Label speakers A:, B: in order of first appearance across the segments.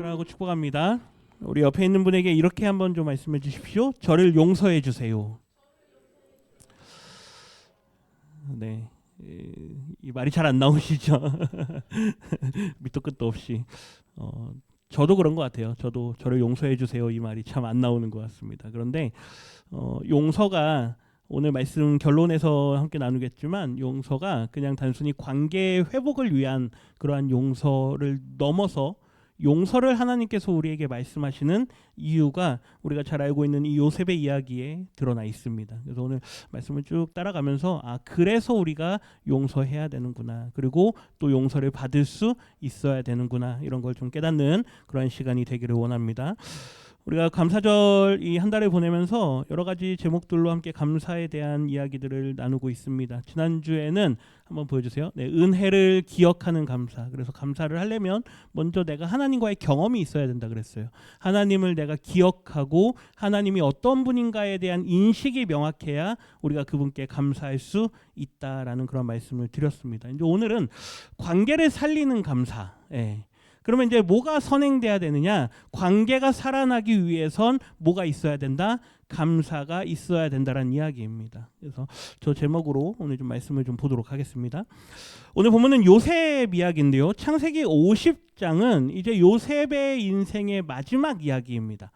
A: 사랑하고 축복합니다. 우리 옆에 있는 분에게 이렇게 한번 좀 말씀해 주십시오. 저를 용서해 주세요. 네, 이 말이 잘 안 나오시죠? 밑도 끝도 없이. 저도 그런 것 같아요. 저도 저를 용서해 주세요. 이 말이 참 안 나오는 것 같습니다. 그런데 용서가 오늘 말씀 결론에서 함께 나누겠지만 용서가 그냥 단순히 관계 회복을 위한 그러한 용서를 넘어서 용서를 하나님께서 우리에게 말씀하시는 이유가 우리가 잘 알고 있는 이 요셉의 이야기에 드러나 있습니다. 그래서 오늘 말씀을 쭉 따라가면서 그래서 우리가 용서해야 되는구나, 그리고 또 용서를 받을 수 있어야 되는구나, 이런 걸 좀 깨닫는 그런 시간이 되기를 원합니다. 우리가 감사절 이 한 달을 보내면서 여러 가지 제목들로 함께 감사에 대한 이야기들을 나누고 있습니다. 지난주에는 한번 보여주세요. 네, 은혜를 기억하는 감사. 그래서 감사를 하려면 먼저 내가 하나님과의 경험이 있어야 된다 그랬어요. 하나님을 내가 기억하고 하나님이 어떤 분인가에 대한 인식이 명확해야 우리가 그분께 감사할 수 있다라는 그런 말씀을 드렸습니다. 이제 오늘은 관계를 살리는 감사. 그러면 이제 뭐가 선행돼야 되느냐? 관계가 살아나기 위해선 뭐가 있어야 된다? 감사가 있어야 된다라는 이야기입니다. 그래서 저 제목으로 오늘 좀 말씀을 좀 보도록 하겠습니다. 오늘 보면은 요셉 이야기인데요. 창세기 50장은 이제 요셉의 인생의 마지막 이야기입니다.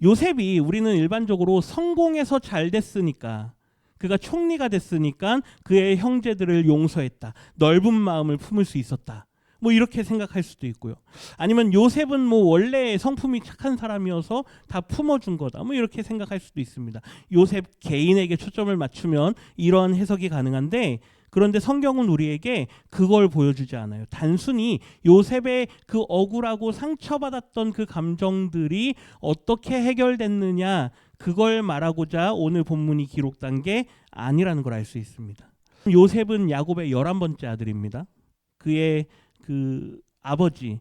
A: 요셉이 우리는 일반적으로 성공해서 잘 됐으니까, 그가 총리가 됐으니까 그의 형제들을 용서했다, 넓은 마음을 품을 수 있었다, 뭐 이렇게 생각할 수도 있고요. 아니면 요셉은 뭐 원래 성품이 착한 사람이어서 다 품어준 거다, 뭐 이렇게 생각할 수도 있습니다. 요셉 개인에게 초점을 맞추면 이런 해석이 가능한데, 그런데 성경은 우리에게 그걸 보여주지 않아요. 단순히 요셉의 그 억울하고 상처받았던 그 감정들이 어떻게 해결됐느냐, 그걸 말하고자 오늘 본문이 기록된 게 아니라는 걸 알 수 있습니다. 요셉은 야곱의 11번째 아들입니다. 그의 그 아버지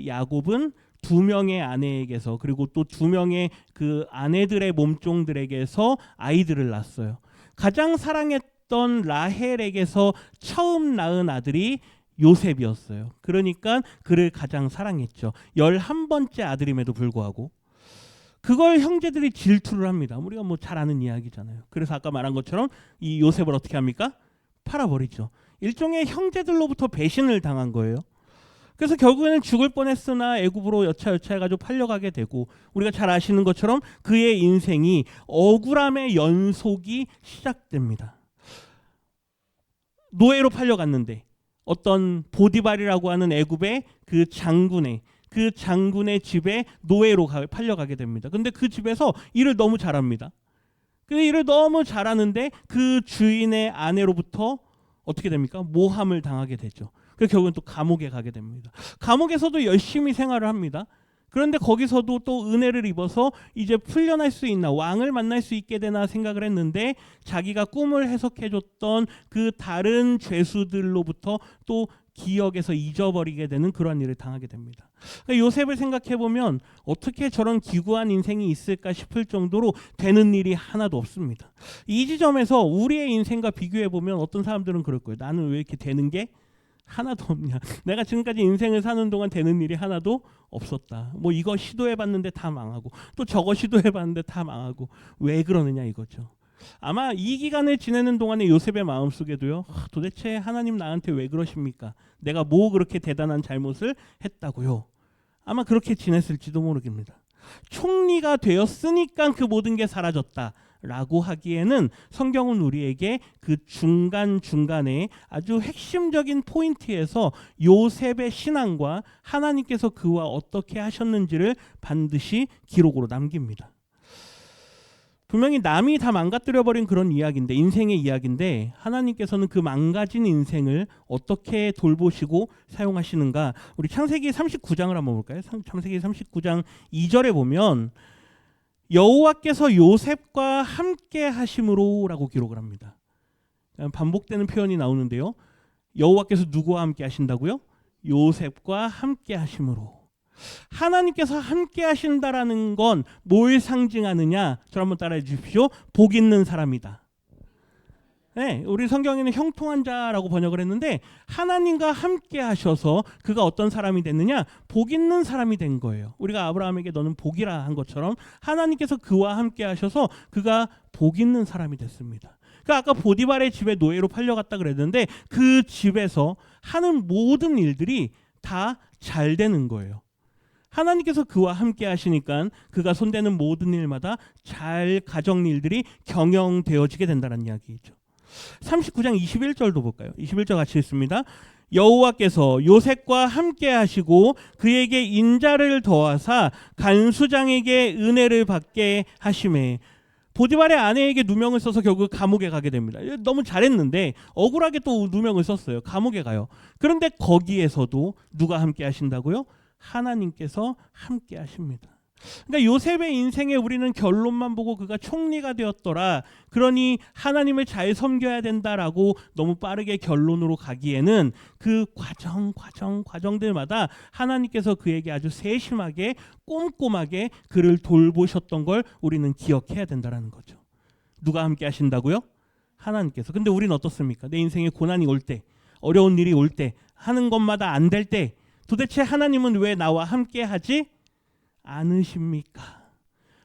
A: 야곱은 2명의 아내에게서, 그리고 또 2명의 그 아내들의 몸종들에게서 아이들을 낳았어요. 가장 사랑했던 라헬에게서 처음 낳은 아들이 요셉이었어요. 그러니까 그를 가장 사랑했죠. 11번째 아들임에도 불구하고 그걸 형제들이 질투를 합니다. 우리가 뭐 잘 아는 이야기잖아요. 그래서 아까 말한 것처럼 이 요셉을 어떻게 합니까? 팔아버리죠. 일종의 형제들로부터 배신을 당한 거예요. 그래서 결국에는 죽을 뻔했으나 애굽으로 여차여차해가지고 팔려가게 되고, 우리가 잘 아시는 것처럼 그의 인생이 억울함의 연속이 시작됩니다. 노예로 팔려갔는데 어떤 보디발이라고 하는 애굽의 그 장군의 집에 노예로 팔려가게 됩니다. 근데 그 집에서 일을 너무 잘합니다. 그 일을 너무 잘하는데 그 주인의 아내로부터 어떻게 됩니까? 모함을 당하게 되죠. 그래서 결국은 또 감옥에 가게 됩니다. 감옥에서도 열심히 생활을 합니다. 그런데 거기서도 또 은혜를 입어서 이제 풀려날 수 있나, 왕을 만날 수 있게 되나 생각을 했는데, 자기가 꿈을 해석해줬던 그 다른 죄수들로부터 또 기억에서 잊어버리게 되는 그런 일을 당하게 됩니다. 그러니까 요셉을 생각해보면 어떻게 저런 기구한 인생이 있을까 싶을 정도로 되는 일이 하나도 없습니다. 이 지점에서 우리의 인생과 비교해보면 어떤 사람들은 그럴 거예요. 나는 왜 이렇게 되는 게 하나도 없냐, 내가 지금까지 인생을 사는 동안 되는 일이 하나도 없었다, 뭐 이거 시도해봤는데 다 망하고 또 저거 시도해봤는데 다 망하고 왜 그러느냐 이거죠. 아마 이 기간을 지내는 동안에 요셉의 마음속에도요, 도대체 하나님 나한테 왜 그러십니까? 내가 뭐 그렇게 대단한 잘못을 했다고요? 아마 그렇게 지냈을지도 모르겠습니다. 총리가 되었으니까 그 모든 게 사라졌다라고 하기에는 성경은 우리에게 그 중간중간에 아주 핵심적인 포인트에서 요셉의 신앙과 하나님께서 그와 어떻게 하셨는지를 반드시 기록으로 남깁니다. 분명히 남이 다 망가뜨려버린 그런 이야기인데, 인생의 이야기인데, 하나님께서는 그 망가진 인생을 어떻게 돌보시고 사용하시는가. 우리 창세기 39장을 한번 볼까요? 창세기 39장 2절에 보면 여호와께서 요셉과 함께 하심으로 라고 기록을 합니다. 반복되는 표현이 나오는데요, 여호와께서 누구와 함께 하신다고요? 요셉과 함께 하심으로. 하나님께서 함께 하신다라는 건 뭘 상징하느냐? 저를 한번 따라해 주십시오. 복 있는 사람이다. 네, 우리 성경에는 형통한 자라고 번역을 했는데 하나님과 함께 하셔서 그가 어떤 사람이 됐느냐? 복 있는 사람이 된 거예요. 우리가 아브라함에게 너는 복이라 한 것처럼 하나님께서 그와 함께 하셔서 그가 복 있는 사람이 됐습니다. 그러니까 아까 보디발의 집에 노예로 팔려갔다 그랬는데 그 집에서 하는 모든 일들이 다 잘 되는 거예요. 하나님께서 그와 함께 하시니까 그가 손대는 모든 일마다 잘 가정 일들이 경영되어지게 된다는 이야기죠. 39장 21절도 볼까요? 21절 같이 읽습니다. 여호와께서 요셉과 함께 하시고 그에게 인자를 더하사 간수장에게 은혜를 받게 하시매. 보디발의 아내에게 누명을 써서 결국 감옥에 가게 됩니다. 너무 잘했는데 억울하게 또 누명을 썼어요. 감옥에 가요. 그런데 거기에서도 누가 함께 하신다고요? 하나님께서 함께 하십니다. 그러니까 요셉의 인생에 우리는 결론만 보고 그가 총리가 되었더라, 그러니 하나님을 잘 섬겨야 된다라고 너무 빠르게 결론으로 가기에는 그 과정들마다 하나님께서 그에게 아주 세심하게 꼼꼼하게 그를 돌보셨던 걸 우리는 기억해야 된다는 거죠. 누가 함께 하신다고요? 하나님께서. 근데 우리는 어떻습니까? 내 인생에 고난이 올 때, 어려운 일이 올 때, 하는 것마다 안 될 때 도대체 하나님은 왜 나와 함께 하지 않으십니까?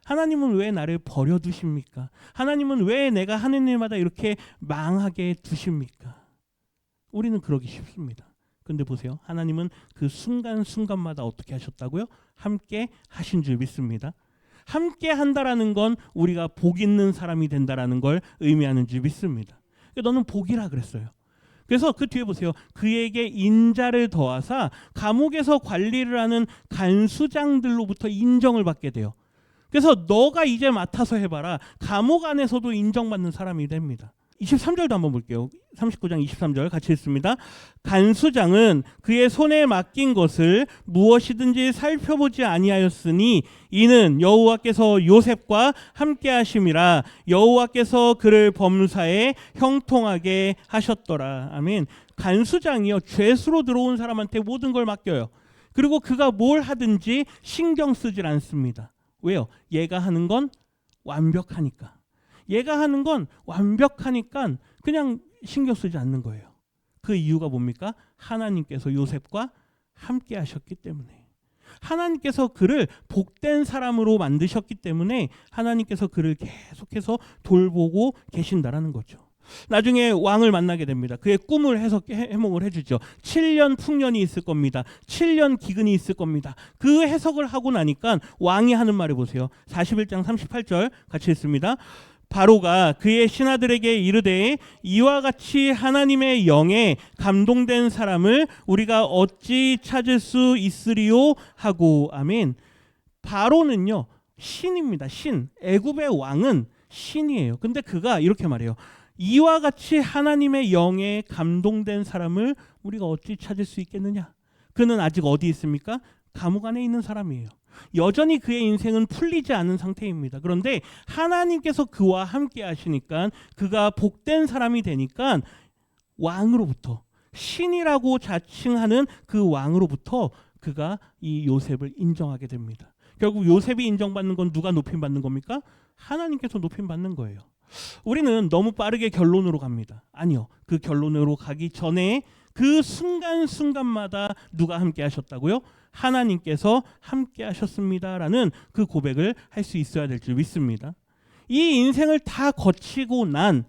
A: 하나님은 왜 나를 버려두십니까? 하나님은 왜 내가 하는 일마다 이렇게 망하게 두십니까? 우리는 그러기 쉽습니다. 근데 보세요. 하나님은 그 순간순간마다 어떻게 하셨다고요? 함께 하신 줄 믿습니다. 함께 한다라는 건 우리가 복 있는 사람이 된다라는 걸 의미하는 줄 믿습니다. 너는 복이라 그랬어요. 그래서 그 뒤에 보세요. 그에게 인자를 더하사 감옥에서 관리를 하는 간수장들로부터 인정을 받게 돼요. 그래서 너가 이제 맡아서 해봐라. 감옥 안에서도 인정받는 사람이 됩니다. 23절도 한번 볼게요. 39장 23절 같이 읽습니다. 간수장은 그의 손에 맡긴 것을 무엇이든지 살펴보지 아니하였으니 이는 여호와께서 요셉과 함께 하심이라. 여호와께서 그를 범사에 형통하게 하셨더라. 아멘. 간수장이요, 죄수로 들어온 사람한테 모든 걸 맡겨요. 그리고 그가 뭘 하든지 신경 쓰질 않습니다. 왜요? 얘가 하는 건 완벽하니까. 얘가 하는 건 완벽하니까 그냥 신경 쓰지 않는 거예요. 그 이유가 뭡니까? 하나님께서 요셉과 함께 하셨기 때문에. 하나님께서 그를 복된 사람으로 만드셨기 때문에 하나님께서 그를 계속해서 돌보고 계신다라는 거죠. 나중에 왕을 만나게 됩니다. 그의 꿈을 해몽을 해주죠. 7년 풍년이 있을 겁니다. 7년 기근이 있을 겁니다. 그 해석을 하고 나니까 왕이 하는 말을 보세요. 41장 38절 같이 읽습니다. 바로가 그의 신하들에게 이르되 이와 같이 하나님의 영에 감동된 사람을 우리가 어찌 찾을 수 있으리요 하고. 아멘. 바로는요, 신입니다. 신. 애굽의 왕은 신이에요. 근데 그가 이렇게 말해요. 이와 같이 하나님의 영에 감동된 사람을 우리가 어찌 찾을 수 있겠느냐? 그는 아직 어디 있습니까? 감옥 안에 있는 사람이에요. 여전히 그의 인생은 풀리지 않은 상태입니다. 그런데 하나님께서 그와 함께 하시니까 그가 복된 사람이 되니까 왕으로부터, 신이라고 자칭하는 그 왕으로부터 그가 이 요셉을 인정하게 됩니다. 결국 요셉이 인정받는 건 누가 높임받는 겁니까? 하나님께서 높임받는 거예요. 우리는 너무 빠르게 결론으로 갑니다. 아니요. 그 결론으로 가기 전에 그 순간순간마다 누가 함께 하셨다고요? 하나님께서 함께 하셨습니다라는 그 고백을 할 수 있어야 될 줄 믿습니다. 이 인생을 다 거치고 난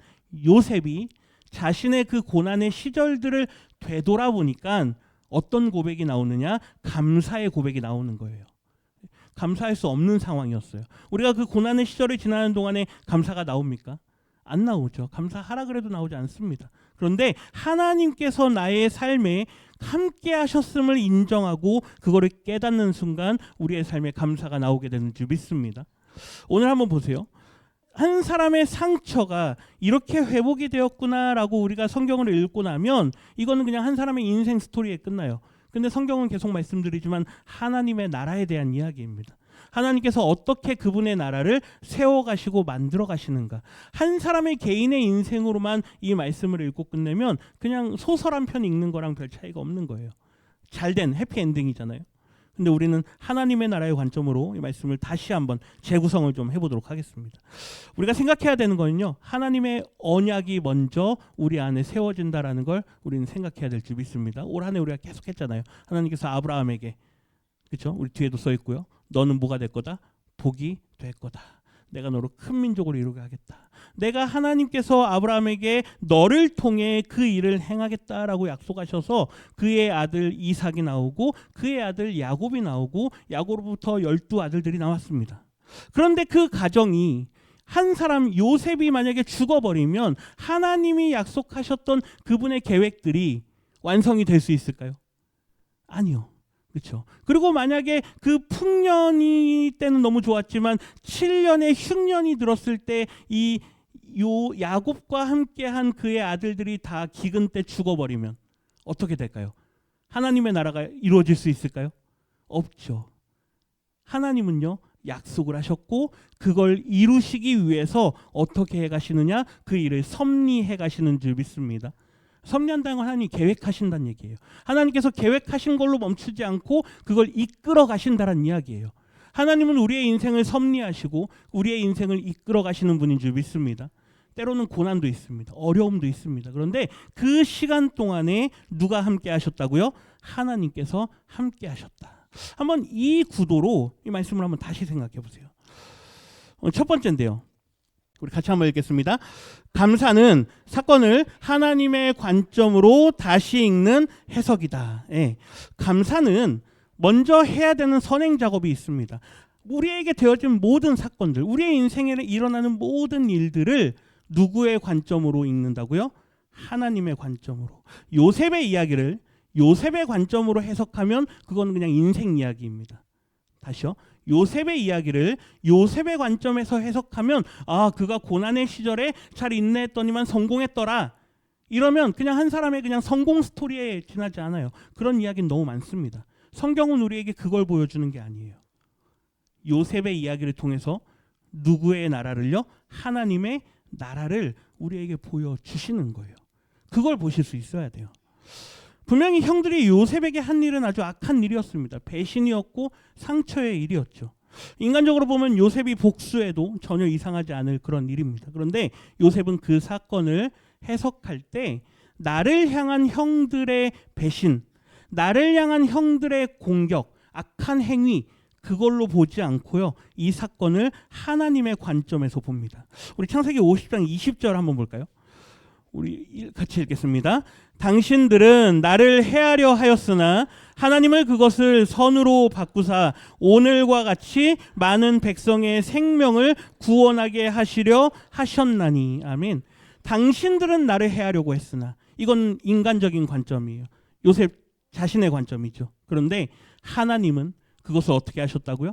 A: 요셉이 자신의 그 고난의 시절들을 되돌아보니까 어떤 고백이 나오느냐? 감사의 고백이 나오는 거예요. 감사할 수 없는 상황이었어요. 우리가 그 고난의 시절을 지나는 동안에 감사가 나옵니까? 안 나오죠. 감사하라 그래도 나오지 않습니다. 그런데 하나님께서 나의 삶에 함께 하셨음을 인정하고 그거를 깨닫는 순간 우리의 삶에 감사가 나오게 되는 줄 믿습니다. 오늘 한번 보세요. 한 사람의 상처가 이렇게 회복이 되었구나라고 우리가 성경을 읽고 나면 이거는 그냥 한 사람의 인생 스토리에 끝나요. 근데 성경은 계속 말씀드리지만 하나님의 나라에 대한 이야기입니다. 하나님께서 어떻게 그분의 나라를 세워가시고 만들어 가시는가. 한 사람의 개인의 인생으로만 이 말씀을 읽고 끝내면 그냥 소설 한 편 읽는 거랑 별 차이가 없는 거예요. 잘된 해피엔딩이잖아요. 근데 우리는 하나님의 나라의 관점으로 이 말씀을 다시 한번 재구성을 좀 해보도록 하겠습니다. 우리가 생각해야 되는 거는요, 하나님의 언약이 먼저 우리 안에 세워진다라는 걸 우리는 생각해야 될 줄 믿습니다. 올 한 해 우리가 계속 했잖아요. 하나님께서 아브라함에게, 그렇죠? 우리 뒤에도 써 있고요. 너는 뭐가 될 거다? 복이 될 거다. 내가 너를 큰 민족으로 이루게 하겠다. 내가 하나님께서 아브라함에게 너를 통해 그 일을 행하겠다라고 약속하셔서 그의 아들 이삭이 나오고 그의 아들 야곱이 나오고 야곱으로부터 12아들들이 나왔습니다. 그런데 그 가정이 한 사람 요셉이 만약에 죽어버리면 하나님이 약속하셨던 그분의 계획들이 완성이 될 수 있을까요? 아니요. 그렇죠. 그리고 만약에 그 풍년이 때는 너무 좋았지만 7년의 흉년이 들었을 때 이 야곱과 함께한 그의 아들들이 다 기근 때 죽어버리면 어떻게 될까요? 하나님의 나라가 이루어질 수 있을까요? 없죠. 하나님은요, 약속을 하셨고 그걸 이루시기 위해서 어떻게 해가시느냐, 그 일을 섭리해 가시는 줄 믿습니다. 섭리한다는 건 하나님이 계획하신다는 얘기예요. 하나님께서 계획하신 걸로 멈추지 않고 그걸 이끌어 가신다는 이야기예요. 하나님은 우리의 인생을 섭리하시고 우리의 인생을 이끌어 가시는 분인 줄 믿습니다. 때로는 고난도 있습니다. 어려움도 있습니다. 그런데 그 시간 동안에 누가 함께 하셨다고요? 하나님께서 함께 하셨다. 한번 이 구도로 이 말씀을 한번 다시 생각해 보세요. 첫 번째인데요. 우리 같이 한번 읽겠습니다. 감사는 사건을 하나님의 관점으로 다시 읽는 해석이다. 예. 감사는 먼저 해야 되는 선행 작업이 있습니다. 우리에게 되어진 모든 사건들, 우리의 인생에 일어나는 모든 일들을 누구의 관점으로 읽는다고요? 하나님의 관점으로. 요셉의 이야기를 요셉의 관점으로 해석하면 그건 그냥 인생 이야기입니다. 다시요. 요셉의 이야기를 요셉의 관점에서 해석하면 그가 고난의 시절에 잘 인내했더니만 성공했더라. 이러면 그냥 한 사람의 그냥 성공 스토리에 지나지 않아요. 그런 이야기는 너무 많습니다. 성경은 우리에게 그걸 보여주는 게 아니에요. 요셉의 이야기를 통해서 누구의 나라를요? 하나님의 나라를 우리에게 보여주시는 거예요. 그걸 보실 수 있어야 돼요. 분명히 형들이 요셉에게 한 일은 아주 악한 일이었습니다. 배신이었고 상처의 일이었죠. 인간적으로 보면 요셉이 복수해도 전혀 이상하지 않을 그런 일입니다. 그런데 요셉은 그 사건을 해석할 때 나를 향한 형들의 배신, 나를 향한 형들의 공격, 악한 행위, 그걸로 보지 않고요. 이 사건을 하나님의 관점에서 봅니다. 우리 창세기 50장 20절 한번 볼까요? 우리 같이 읽겠습니다. 당신들은 나를 해하려 하였으나 하나님을 그것을 선으로 바꾸사 오늘과 같이 많은 백성의 생명을 구원하게 하시려 하셨나니. 아멘. 당신들은 나를 해하려고 했으나, 이건 인간적인 관점이에요. 요셉 자신의 관점이죠. 그런데 하나님은 그것을 어떻게 하셨다고요?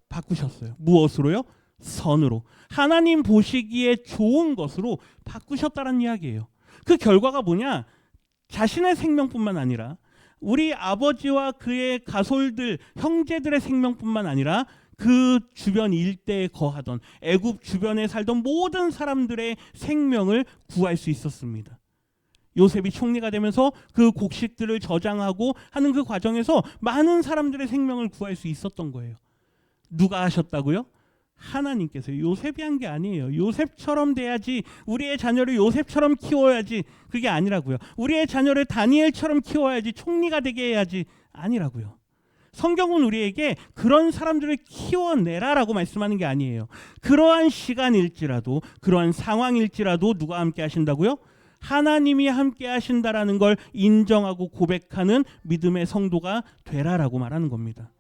A: 바꾸셨어요. 무엇으로요? 선으로. 하나님 보시기에 좋은 것으로 바꾸셨다는 이야기예요. 그 결과가 뭐냐? 자신의 생명뿐만 아니라 우리 아버지와 그의 가솔들, 형제들의 생명뿐만 아니라 그 주변 일대에 거하던 애굽 주변에 살던 모든 사람들의 생명을 구할 수 있었습니다. 요셉이 총리가 되면서 그 곡식들을 저장하고 하는 그 과정에서 많은 사람들의 생명을 구할 수 있었던 거예요. 누가 하셨다고요? 하나님께서. 요셉이 한 게 아니에요. 요셉처럼 돼야지, 우리의 자녀를 요셉처럼 키워야지, 그게 아니라고요. 우리의 자녀를 다니엘처럼 키워야지, 총리가 되게 해야지, 아니라고요. 성경은 우리에게 그런 사람들을 키워내라라고 말씀하는 게 아니에요. 그러한 시간일지라도, 그러한 상황일지라도 누가 함께 하신다고요? 하나님이 함께 하신다라는 걸 인정하고 고백하는 믿음의 성도가 되라라고 말하는 겁니다.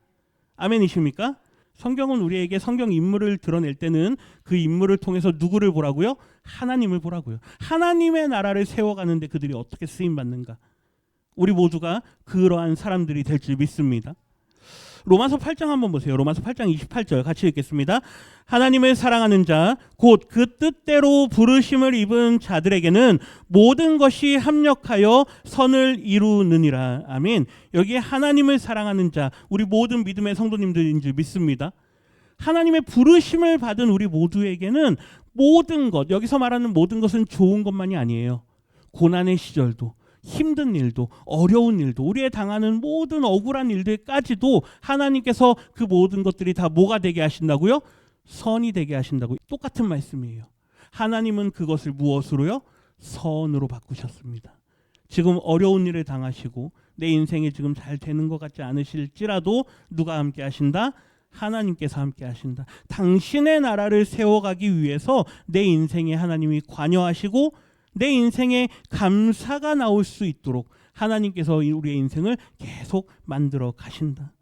A: 아멘이십니까? 성경은 우리에게 성경 인물을 드러낼 때는 그 인물을 통해서 누구를 보라고요? 하나님을 보라고요. 하나님의 나라를 세워가는데 그들이 어떻게 쓰임받는가? 우리 모두가 그러한 사람들이 될 줄 믿습니다. 로마서 8장 한번 보세요. 로마서 8장 28절 같이 읽겠습니다. 하나님을 사랑하는 자, 곧 그 뜻대로 부르심을 입은 자들에게는 모든 것이 합력하여 선을 이루느니라. 아멘. 여기에 하나님을 사랑하는 자, 우리 모든 믿음의 성도님들인 줄 믿습니다. 하나님의 부르심을 받은 우리 모두에게는 모든 것, 여기서 말하는 모든 것은 좋은 것만이 아니에요. 고난의 시절도, 힘든 일도, 어려운 일도, 우리의 당하는 모든 억울한 일들까지도 하나님께서 그 모든 것들이 다 뭐가 되게 하신다고요? 선이 되게 하신다고. 똑같은 말씀이에요. 하나님은 그것을 무엇으로요? 선으로 바꾸셨습니다. 지금 어려운 일을 당하시고 내 인생이 지금 잘 되는 것 같지 않으실지라도 누가 함께 하신다? 하나님께서 함께 하신다. 당신의 나라를 세워가기 위해서 내 인생에 하나님이 관여하시고 내 인생에 감사가 나올 수 있도록 하나님께서 우리의 인생을 계속 만들어 가신다.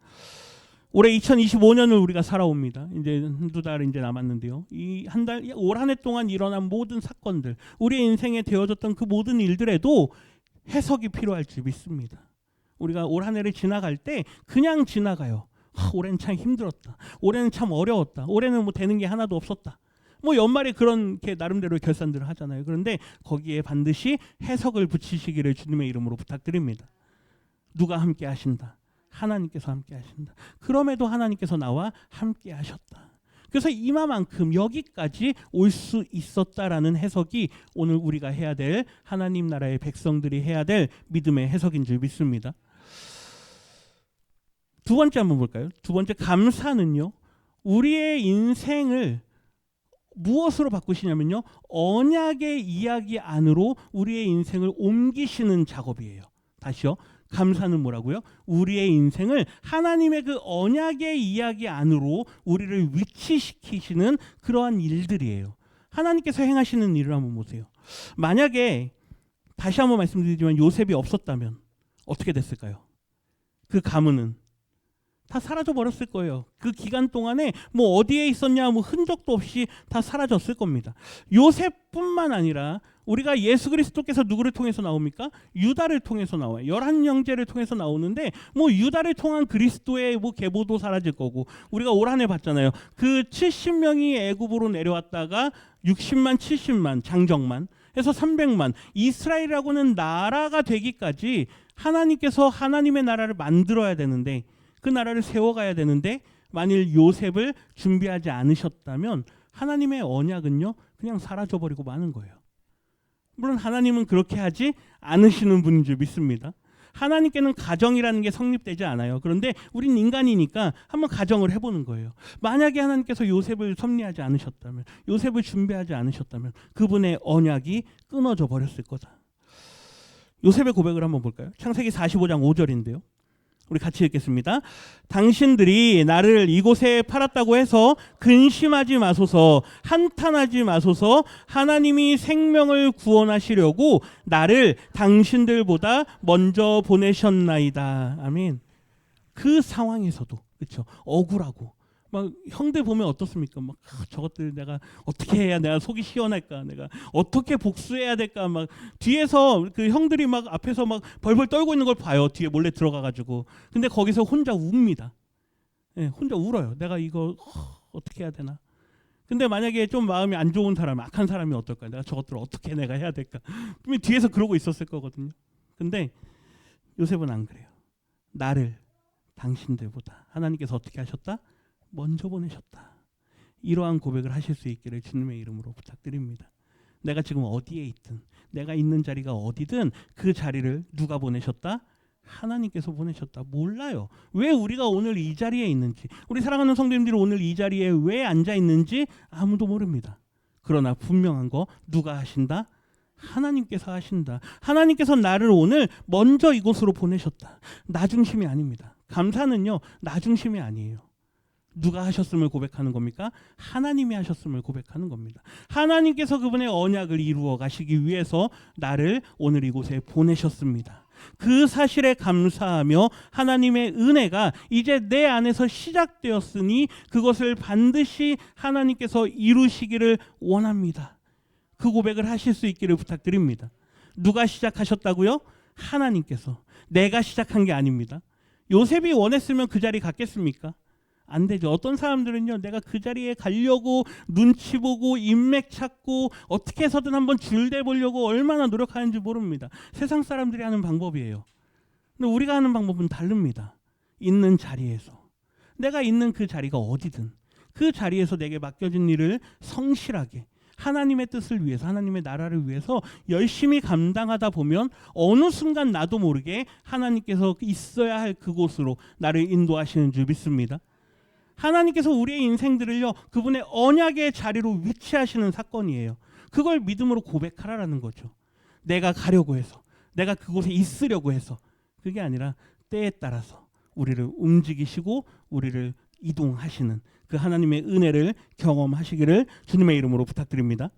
A: 올해 2025년을 우리가 살아옵니다. 이제 한두 달 이제 남았는데요. 이 한 달, 올 한 해 동안 일어난 모든 사건들, 우리의 인생에 되어졌던 그 모든 일들에도 해석이 필요할 줄 믿습니다. 우리가 올 한 해를 지나갈 때 그냥 지나가요. 올해는 참 힘들었다. 올해는 참 어려웠다. 올해는 뭐 되는 게 하나도 없었다. 뭐 연말에 그런 게 나름대로 결산들을 하잖아요. 그런데 거기에 반드시 해석을 붙이시기를 주님의 이름으로 부탁드립니다. 누가 함께 하신다? 하나님께서 함께 하신다. 그럼에도 하나님께서 나와 함께 하셨다. 그래서 이마만큼 여기까지 올 수 있었다라는 해석이 오늘 우리가 해야 될, 하나님 나라의 백성들이 해야 될 믿음의 해석인 줄 믿습니다. 두 번째 한번 볼까요? 두 번째, 감사는요, 우리의 인생을 무엇으로 바꾸시냐면요, 언약의 이야기 안으로 우리의 인생을 옮기시는 작업이에요. 다시요. 감사는 뭐라고요? 우리의 인생을 하나님의 그 언약의 이야기 안으로 우리를 위치시키시는 그러한 일들이에요. 하나님께서 행하시는 일을 한번 보세요. 만약에 다시 한번 말씀드리지만 요셉이 없었다면 어떻게 됐을까요? 그 가문은 다 사라져 버렸을 거예요. 그 기간 동안에 뭐 어디에 있었냐, 뭐 흔적도 없이 다 사라졌을 겁니다. 요셉뿐만 아니라 우리가 예수 그리스도께서 누구를 통해서 나옵니까? 유다를 통해서 나와요. 11형제를 통해서 나오는데 뭐 유다를 통한 그리스도의 뭐 계보도 사라질 거고, 우리가 올 한 해 봤잖아요. 그 70명이 애굽으로 내려왔다가 60만, 70만, 장정만 해서 300만, 이스라엘이라고는 나라가 되기까지 하나님께서 하나님의 나라를 만들어야 되는데, 그 나라를 세워가야 되는데, 만일 요셉을 준비하지 않으셨다면 하나님의 언약은요 그냥 사라져버리고 마는 거예요. 물론 하나님은 그렇게 하지 않으시는 분인 줄 믿습니다. 하나님께는 가정이라는 게 성립되지 않아요. 그런데 우린 인간이니까 한번 가정을 해보는 거예요. 만약에 하나님께서 요셉을 섭리하지 않으셨다면, 요셉을 준비하지 않으셨다면 그분의 언약이 끊어져 버렸을 거다. 요셉의 고백을 한번 볼까요? 창세기 45장 5절인데요. 우리 같이 읽겠습니다. 당신들이 나를 이곳에 팔았다고 해서 근심하지 마소서, 한탄하지 마소서. 하나님이 생명을 구원하시려고 나를 당신들보다 먼저 보내셨나이다. 아멘. 그 상황에서도, 그렇죠, 억울하고 막 형들 보면 어떻습니까? 막 저것들 내가 어떻게 해야 내가 속이 시원할까? 내가 어떻게 복수해야 될까? 막 뒤에서 그 형들이 막 앞에서 막 벌벌 떨고 있는 걸 봐요. 뒤에 몰래 들어가 가지고. 근데 거기서 혼자 웁니다. 네, 혼자 울어요. 내가 이거 어떻게 해야 되나? 근데 만약에 좀 마음이 안 좋은 사람, 악한 사람이 어떨까? 내가 저것들을 어떻게 내가 해야 될까? 그러면 뒤에서 그러고 있었을 거거든요. 근데 요셉은 안 그래요. 나를 당신들보다 하나님께서 어떻게 하셨다? 먼저 보내셨다. 이러한 고백을 하실 수 있기를 주님의 이름으로 부탁드립니다. 내가 지금 어디에 있든, 내가 있는 자리가 어디든 그 자리를 누가 보내셨다? 하나님께서 보내셨다. 몰라요. 왜 우리가 오늘 이 자리에 있는지, 우리 사랑하는 성도님들이 오늘 이 자리에 왜 앉아 있는지 아무도 모릅니다. 그러나 분명한 거, 누가 하신다? 하나님께서 하신다. 하나님께서 나를 오늘 먼저 이곳으로 보내셨다. 나 중심이 아닙니다. 감사는요, 나 중심이 아니에요. 누가 하셨음을 고백하는 겁니까? 하나님이 하셨음을 고백하는 겁니다. 하나님께서 그분의 언약을 이루어 가시기 위해서 나를 오늘 이곳에 보내셨습니다. 그 사실에 감사하며 하나님의 은혜가 이제 내 안에서 시작되었으니 그것을 반드시 하나님께서 이루시기를 원합니다. 그 고백을 하실 수 있기를 부탁드립니다. 누가 시작하셨다고요? 하나님께서. 내가 시작한 게 아닙니다. 요셉이 원했으면 그 자리 갔겠습니까? 안 되죠. 어떤 사람들은요, 내가 그 자리에 가려고 눈치 보고 인맥 찾고 어떻게 해서든 한번 줄대 보려고 얼마나 노력하는지 모릅니다. 세상 사람들이 하는 방법이에요. 근데 우리가 하는 방법은 다릅니다. 있는 자리에서, 내가 있는 그 자리가 어디든 그 자리에서 내게 맡겨진 일을 성실하게, 하나님의 뜻을 위해서, 하나님의 나라를 위해서 열심히 감당하다 보면 어느 순간 나도 모르게 하나님께서 있어야 할 그곳으로 나를 인도하시는 줄 믿습니다. 하나님께서 우리의 인생들을요, 그분의 언약의 자리로 위치하시는 사건이에요. 그걸 믿음으로 고백하라는 거죠. 내가 가려고 해서, 내가 그곳에 있으려고 해서, 그게 아니라 때에 따라서 우리를 움직이시고 우리를 이동하시는 그 하나님의 은혜를 경험하시기를 주님의 이름으로 부탁드립니다.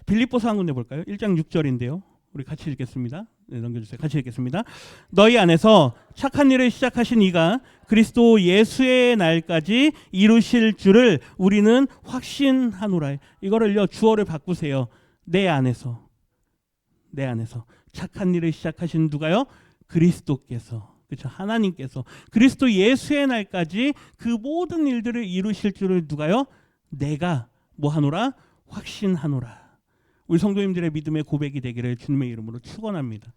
A: 빌립보서 한 군데 볼까요? 1장 6절인데요. 우리 같이 읽겠습니다. 네, 넘겨주세요. 같이 읽겠습니다. 너희 안에서 착한 일을 시작하신 이가 그리스도 예수의 날까지 이루실 줄을 우리는 확신하노라. 이거를요, 주어를 바꾸세요. 내 안에서 착한 일을 시작하신 누가요? 그리스도께서, 그렇죠? 하나님께서 그리스도 예수의 날까지 그 모든 일들을 이루실 줄을 누가요? 내가 뭐 하노라? 확신하노라. 우리 성도님들의 믿음의 고백이 되기를 주님의 이름으로 축원합니다.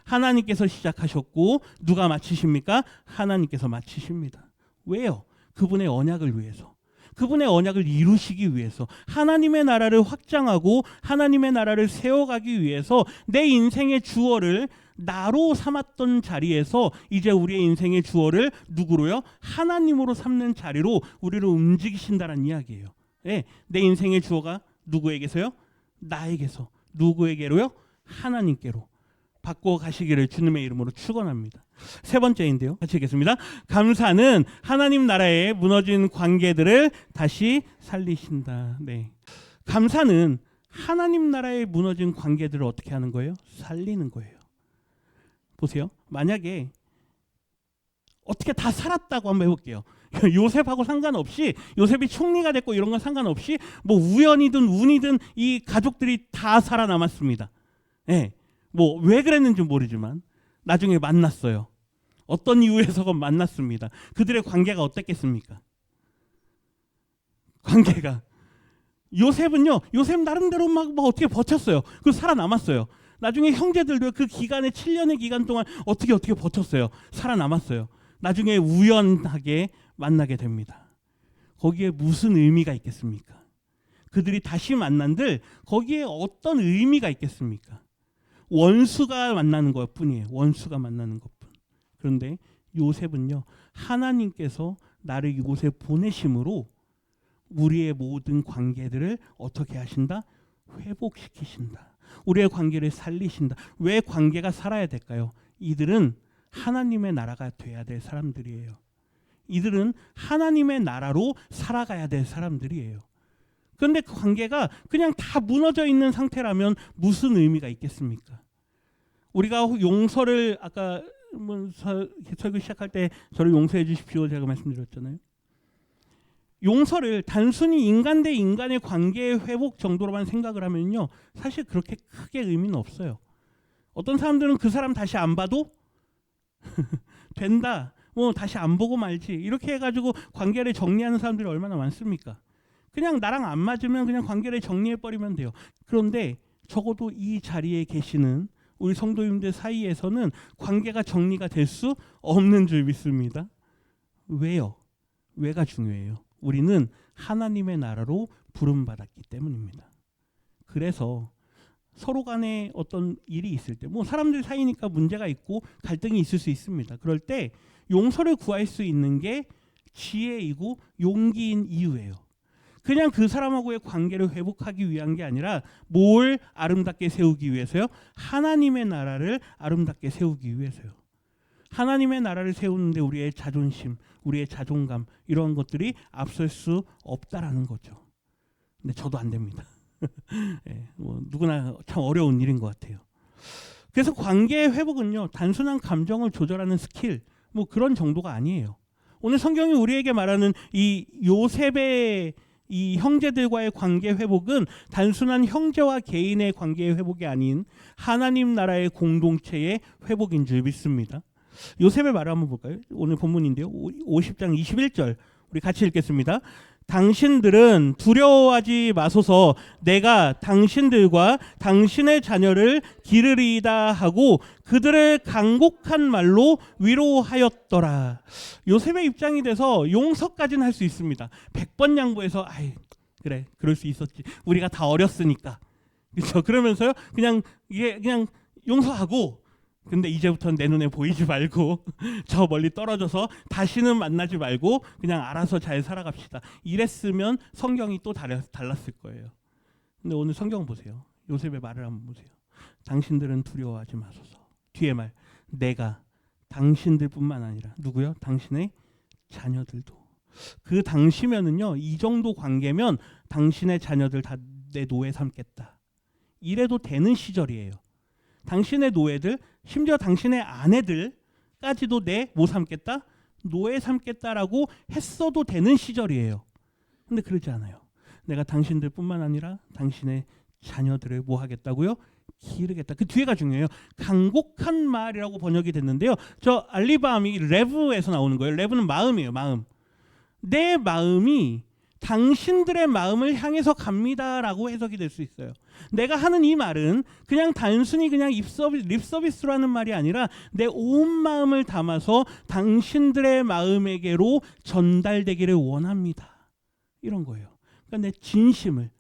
A: 하나님께서 시작하셨고 누가 마치십니까? 하나님께서 마치십니다. 왜요? 그분의 언약을 위해서, 그분의 언약을 이루시기 위해서, 하나님의 나라를 확장하고 하나님의 나라를 세워가기 위해서 내 인생의 주어를 나로 삼았던 자리에서 이제 우리의 인생의 주어를 누구로요? 하나님으로 삼는 자리로 우리를 움직이신다는 이야기예요. 네, 내 인생의 주어가 누구에게서요? 나에게서. 누구에게로요? 하나님께로 바꿔 가시기를 주님의 이름으로 축원합니다. 세 번째인데요, 같이 읽겠습니다. 감사는 하나님 나라의 무너진 관계들을 다시 살리신다. 네, 감사는 하나님 나라의 무너진 관계들을 어떻게 하는 거예요? 살리는 거예요. 보세요. 만약에 어떻게 다 살았다고 한번 해볼게요. 요셉하고 상관없이, 요셉이 총리가 됐고 이런 건 상관없이 뭐 우연이든 운이든 이 가족들이 다 살아남았습니다. 네, 뭐 왜 그랬는지 모르지만 나중에 만났어요. 어떤 이유에서건 만났습니다. 그들의 관계가 어땠겠습니까? 관계가, 요셉은요, 요셉 나름대로 막 어떻게 버텼어요. 그리고 살아남았어요. 나중에 형제들도 그 기간에 7년의 기간 동안 어떻게 버텼어요. 살아남았어요. 나중에 우연하게 만나게 됩니다. 거기에 무슨 의미가 있겠습니까? 그들이 다시 만난들 거기에 어떤 의미가 있겠습니까? 원수가 만나는 것뿐이에요. 원수가 만나는 것뿐. 그런데 요셉은요, 하나님께서 나를 이곳에 보내심으로 우리의 모든 관계들을 어떻게 하신다? 회복시키신다. 우리의 관계를 살리신다. 왜 관계가 살아야 될까요? 이들은 하나님의 나라가 돼야 될 사람들이에요. 이들은 하나님의 나라로 살아가야 될 사람들이에요. 그런데 그 관계가 그냥 다 무너져 있는 상태라면 무슨 의미가 있겠습니까? 우리가 용서를, 아까 설교 시작할 때 저를 용서해 주십시오 제가 말씀드렸잖아요. 용서를 단순히 인간 대 인간의 관계의 회복 정도로만 생각을 하면요, 사실 그렇게 크게 의미는 없어요. 어떤 사람들은 그 사람 다시 안 봐도 된다, 뭐 다시 안 보고 말지, 이렇게 해가지고 관계를 정리하는 사람들이 얼마나 많습니까? 그냥 나랑 안 맞으면 그냥 관계를 정리해버리면 돼요. 그런데 적어도 이 자리에 계시는 우리 성도님들 사이에서는 관계가 정리가 될 수 없는 줄 믿습니다. 왜요? 왜가 중요해요? 우리는 하나님의 나라로 부름받았기 때문입니다. 그래서 서로 간에 어떤 일이 있을 때, 뭐 사람들 사이니까 문제가 있고 갈등이 있을 수 있습니다. 그럴 때 용서를 구할 수 있는 게 지혜이고 용기인 이유예요. 그냥 그 사람하고의 관계를 회복하기 위한 게 아니라 뭘 아름답게 세우기 위해서요? 하나님의 나라를 아름답게 세우기 위해서요. 하나님의 나라를 세우는데 우리의 자존심, 우리의 자존감, 이런 것들이 앞설 수 없다라는 거죠. 근데 저도 안 됩니다. 네, 뭐 누구나 참 어려운 일인 것 같아요. 그래서 관계의 회복은요, 단순한 감정을 조절하는 스킬, 뭐 그런 정도가 아니에요. 오늘 성경이 우리에게 말하는 이 요셉의 이 형제들과의 관계 회복은 단순한 형제와 개인의 관계의 회복이 아닌 하나님 나라의 공동체의 회복인 줄 믿습니다. 요셉의 말을 한번 볼까요? 오늘 본문인데요. 50장 21절 우리 같이 읽겠습니다. 당신들은 두려워하지 마소서, 내가 당신들과 당신의 자녀를 기르리이다 하고 그들을 간곡한 말로 위로하였더라. 요셉의 입장이 돼서 용서까지는 할 수 있습니다. 100번 양보해서 그래, 그럴 수 있었지. 우리가 다 어렸으니까. 그렇죠? 그러면서요, 그냥 이게 그냥 용서하고, 근데 이제부터는 내 눈에 보이지 말고 저 멀리 떨어져서 다시는 만나지 말고 그냥 알아서 잘 살아갑시다. 이랬으면 성경이 또 달랐을 거예요. 근데 오늘 성경 보세요. 요셉의 말을 한번 보세요. 당신들은 두려워하지 마소서. 뒤에 말, 내가 당신들뿐만 아니라 누구요? 당신의 자녀들도. 그 당시면은요, 이 정도 관계면 당신의 자녀들 다 내 노예 삼겠다. 이래도 되는 시절이에요. 당신의 노예들, 심지어 당신의 아내들까지도 내 뭐 삼겠다? 노예 삼겠다라고 했어도 되는 시절이에요. 근데 그러지 않아요. 내가 당신들뿐만 아니라 당신의 자녀들을 뭐 하겠다고요? 기르겠다. 그 뒤에가 중요해요. 간곡한 말이라고 번역이 됐는데요. 저 알리바함이 레브에서 나오는 거예요. 레브는 마음이에요. 마음. 내 마음이 당신들의 마음을 향해서 갑니다라고 해석이 될 수 있어요. 내가 하는 이 말은 그냥 단순히 그냥 립서비스로 하는 말이 아니라 내 온 마음을 담아서 당신들의 마음에게로 전달되기를 원합니다. 이런 거예요. 그러니까 내 진심을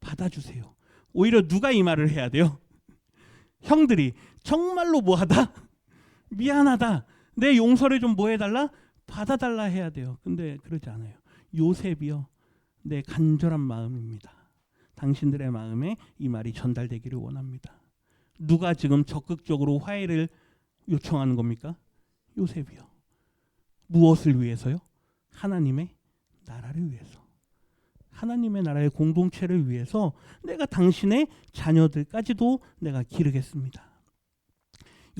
A: 받아주세요. 오히려 누가 이 말을 해야 돼요? 형들이 정말로 뭐하다? 미안하다. 내 용서를 좀 뭐 해달라? 받아달라 해야 돼요. 근데 그러지 않아요. 요셉이요, 내 간절한 마음입니다. 당신들의 마음에 이 말이 전달되기를 원합니다. 누가 지금 적극적으로 화해를 요청하는 겁니까? 요셉이요. 무엇을 위해서요? 하나님의 나라를 위해서. 하나님의 나라의 공동체를 위해서 내가 당신의 자녀들까지도 내가 기르겠습니다.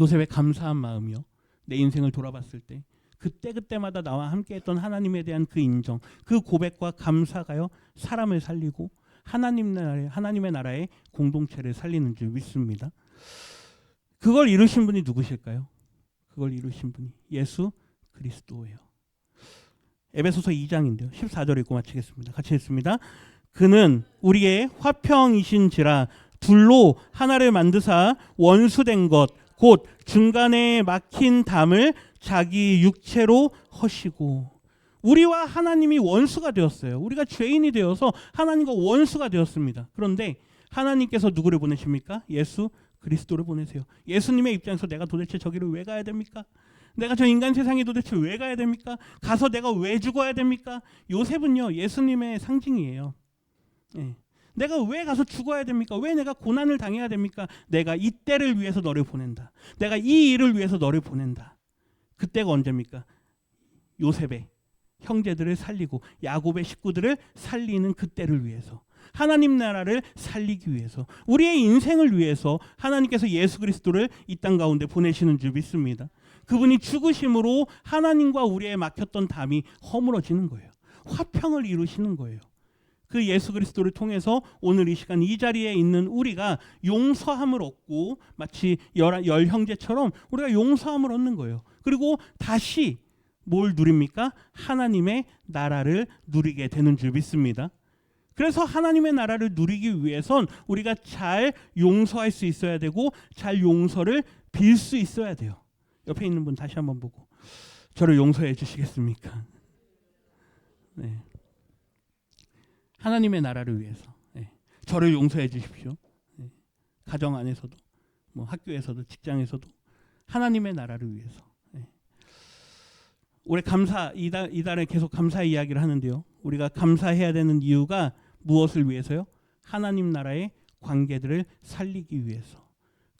A: 요셉의 감사한 마음이요, 내 인생을 돌아봤을 때 그때마다 나와 함께했던 하나님에 대한 그 인정, 그 고백과 감사가요, 사람을 살리고 하나님의 나라의 공동체를 살리는 줄 믿습니다. 그걸 이루신 분이 누구실까요? 그걸 이루신 분이 예수 그리스도예요. 에베소서 2장인데요. 14절 읽고 마치겠습니다. 같이 읽습니다. 그는 우리의 화평이신지라 둘로 하나를 만드사 원수된 것 곧 중간에 막힌 담을 자기 육체로 허시고. 우리와 하나님이 원수가 되었어요. 우리가 죄인이 되어서 하나님과 원수가 되었습니다. 그런데 하나님께서 누구를 보내십니까? 예수 그리스도를 보내세요. 예수님의 입장에서 내가 도대체 저기를 왜 가야 됩니까? 내가 저 인간 세상에 도대체 왜 가야 됩니까? 가서 내가 왜 죽어야 됩니까? 요셉은요, 예수님의 상징이에요. 네. 내가 왜 가서 죽어야 됩니까? 왜 내가 고난을 당해야 됩니까? 내가 이 때를 위해서 너를 보낸다. 내가 이 일을 위해서 너를 보낸다. 그때가 언제입니까? 요셉의 형제들을 살리고 야곱의 식구들을 살리는 그때를 위해서, 하나님 나라를 살리기 위해서, 우리의 인생을 위해서 하나님께서 예수 그리스도를 이 땅 가운데 보내시는 줄 믿습니다. 그분이 죽으심으로 하나님과 우리의 막혔던 담이 허물어지는 거예요. 화평을 이루시는 거예요. 그 예수 그리스도를 통해서 오늘 이 시간 이 자리에 있는 우리가 용서함을 얻고, 마치 열 형제처럼 우리가 용서함을 얻는 거예요. 그리고 다시 뭘 누립니까? 하나님의 나라를 누리게 되는 줄 믿습니다. 그래서 하나님의 나라를 누리기 위해선 우리가 잘 용서할 수 있어야 되고, 잘 용서를 빌 수 있어야 돼요. 옆에 있는 분 다시 한번 보고, 저를 용서해 주시겠습니까? 네. 하나님의 나라를 위해서, 네, 저를 용서해 주십시오. 네, 가정 안에서도, 뭐 학교에서도, 직장에서도 하나님의 나라를 위해서. 네. 올해 이달에 계속 감사 이야기를 하는데요. 우리가 감사해야 되는 이유가 무엇을 위해서요? 하나님 나라의 관계들을 살리기 위해서.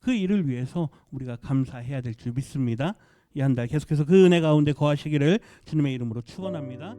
A: 그 일을 위해서 우리가 감사해야 될 줄 믿습니다. 이 한 달 계속해서 그 은혜 가운데 거하시기를 주님의 이름으로 축원합니다.